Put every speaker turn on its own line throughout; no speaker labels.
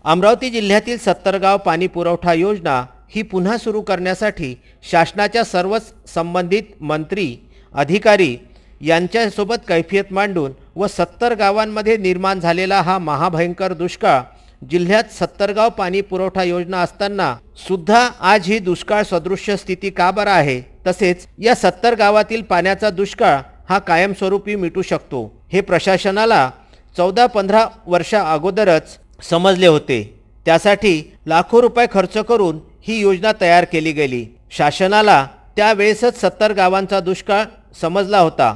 अमरावती जिल्ह्यातील 70 गाव पाणी पुरवठा योजना ही पुन्हा सुरू करण्यासाठी शासनाच्या सर्वच संबंधित मंत्री अधिकारी यांच्यासोबत कैफियत मांडून व 70 गावांमध्ये निर्माण झालेला हा महाभयंकर दुष्काळ, जिल्ह्यात 70 गाव पाणी पुरवठा योजना असताना सुद्धा आज ही दुष्काळ सदृश्य स्थिती का बरं आहे, तसेच या 70 गावातील पाण्याचा दुष्काळ हा कायमस्वरूपी मिटू शकतो हे प्रशासनाला 14-15 वर्षा अगोदरच समजले होते। त्यासाठी लाखो रुपये खर्च करून ही योजना तयार केली गेली। शासनाला त्यावेळेसच 70 गावांचा दुष्काळ समजला होता।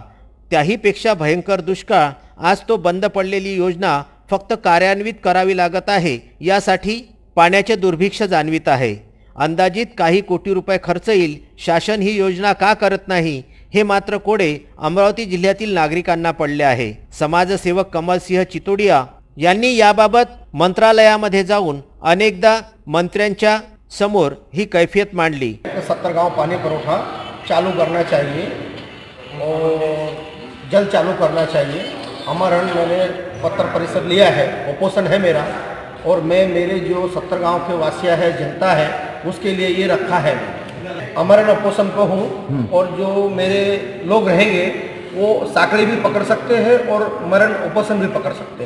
त्याहीपेक्षा भयंकर दुष्काळ आज तो बंद पडलेली योजना फक्त कार्यान्वित करावी लागत आहे, यासाठी पाण्याचे दुर्भिक्ष जाणवित आहे। अंदाजित काही कोटी रुपये खर्च येईल, शासन ही योजना का करत नाही हे मात्र कोडे अमरावती जिल्ह्यातील नागरिकांना पडले आहे। समाजसेवक कमलसिंह चितोडिया यांनी याबाबत मंत्रालयामध्ये जाऊन अनेकदा मंत्र्यांच्या समोर ही कैफियत मांडली।
70 गांव पानी पुरवठा चालू करना चाहिए और जल्द चालू करना चाहिए। अमरण मैंने पत्र परिषद लिया है, ओपोसन है मेरा, और मैं मेरे जो 70 गांव के वासिया है, जनता है, उसके लिए ये रखा है। अमरण ओपोसन को हूँ और जो मेरे लोग रहेंगे वो साकड़ी भी पकड़ सकते हैं और मरण ओपोसन भी पकड़ सकते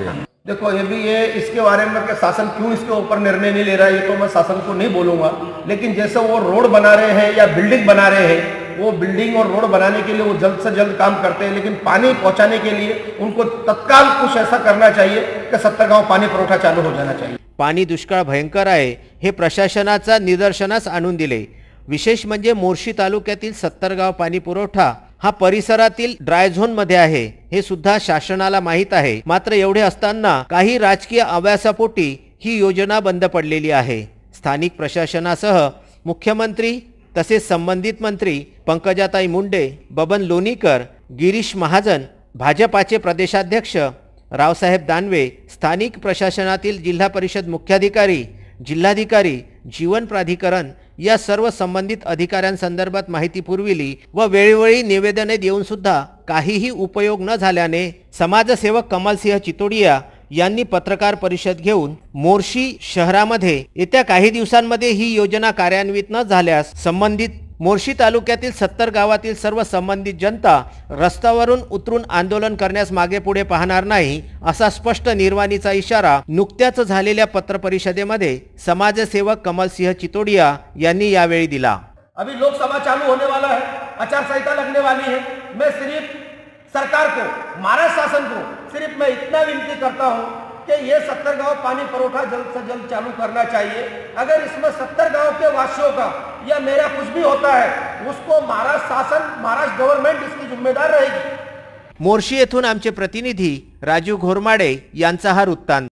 हैं। देखो ये भी है, इसके बारे में कि शासन क्यों इसके ऊपर निर्णय नहीं ले रहा है, ये तो मैं शासन को नहीं बोलूँगा, लेकिन जैसे वो रोड बना रहे हैं या बिल्डिंग बना रहे हैं, वो बिल्डिंग और रोड बनाने के लिए वो जल्द से जल्द काम करते हैं, लेकिन पानी पहुंचाने के लिए उनको तत्काल कुछ ऐसा करना चाहिए कि 70 गांव पानी पुरवठा चालू हो जाना चाहिए।
पाणी दुष्काळ भयंकर आहे हे प्रशासनाचा निदर्शनास आणून दिले। विशेष म्हणजे मोर्शी तालुक्यातील 70 गाव पाणी पुरवठा हा परिसरातील ड्राय झोन मध्ये आहे हे सुद्धा शासनाला माहित आहे। मात्र एवढे असताना काही राजकीय अभ्यासापोटी ही योजना बंद पडलेली आहे। स्थानिक प्रशासनासह मुख्यमंत्री तसेच संबंधित मंत्री पंकजाताई मुंडे, बबन लोणीकर, गिरीश महाजन, भाजपाचे प्रदेशाध्यक्ष रावसाहेब दानवे, स्थानिक प्रशासनातील जिल्हा परिषद मुख्याधिकारी, जिल्हाधिकारी, जीवन प्राधिकरण या सर्व संबंधित अधिकाऱ्यांसंदर्भात माहिती पुरविली व वेळोवेळी निवेदने देऊन सुद्धा काहीही उपयोग न झाल्याने समाजसेवक कमलसिंह चितोडिया यांनी पत्रकार परिषद घेऊन मोर्शी शहरामध्ये येत्या काही दिवसांमध्ये ही योजना कार्यान्वित न झाल्यास संबंधित मोर्शी तालुक्यातील 70 गावातील सर्व संबंधित जनता रस्त्यावरून उतरून आंदोलन करण्यास मागे पुढे पाहणार नाही असा स्पष्ट निर्वाणीचा इशारा नुकत्याच झालेल्या पत्रपरिषदेमध्ये समाजसेवक कमलसिंह चितोडिया यांनी यावेळी दिला।
अभी लोकसभा चालू होने वाला है, आचार संहिता लगने वाली है। मैं सिर्फ सरकार को, महाराष्ट्र शासन को सिर्फ मैं इतना विनती करता हूं कि ये 70 गांव पानी पुरवठा जल्द से जल्द चालू करना चाहिए। अगर इसमें 70 गांव के वासियों का या मेरा कुछ भी होता है, उसको महाराष्ट्र शासन, महाराष्ट्र गवर्नमेंट इसकी जिम्मेदार रहेगी।
मोर्शी येथून आमचे प्रतिनिधी राजू घोरमाडे यांचा हा वृत्तांत।